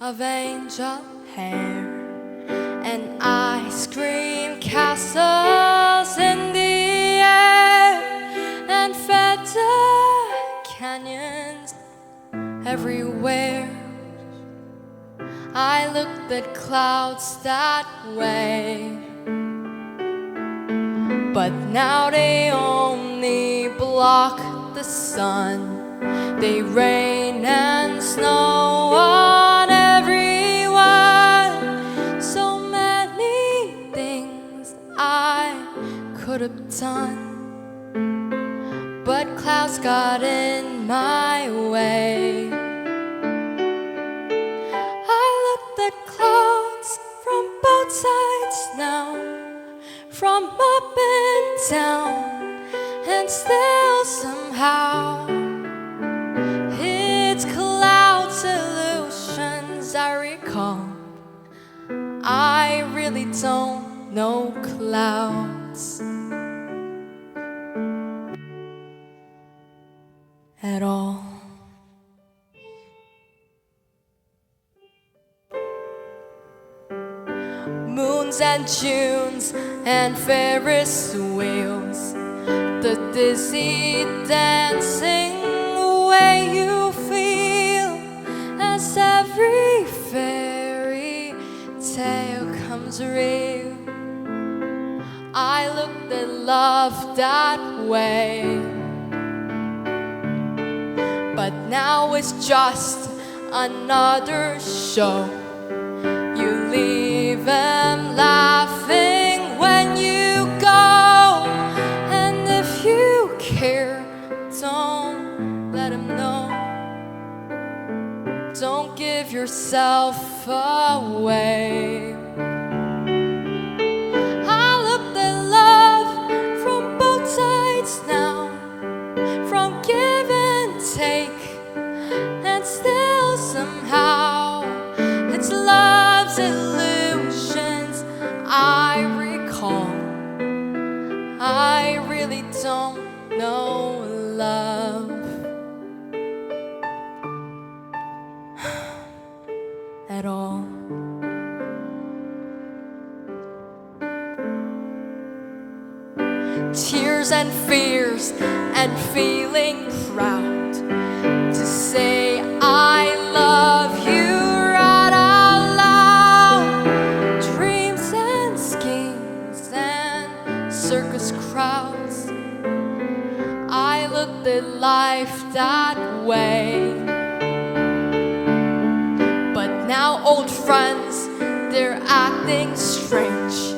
of angel hair and ice cream castles in the air and feather canyons everywhere. I looked at clouds that way, but now they only block the sun. They rain and snow on everyone. So many things I could have done, but clouds got in my way. I looked at clouds from both sides now, from up and down, and still somehow it's clouds illusions I recall. I really don't know clouds at all. Moons and Junes and Ferris wheels, the dizzy dancing way you feel as every fairy tale comes real. I looked at love that way, but now it's just another show. You leave them laughing when you go, and if you care, don't let them know. Don't give yourself away. I looked at love from both sides now, from give and take, and still somehow it's love's illusions I recall. I really don't know love at all. Tears and fears and feeling proud to say I love you right out loud. Dreams and schemes and circus crowds, I looked at life that way. But now old friends, they're acting strange.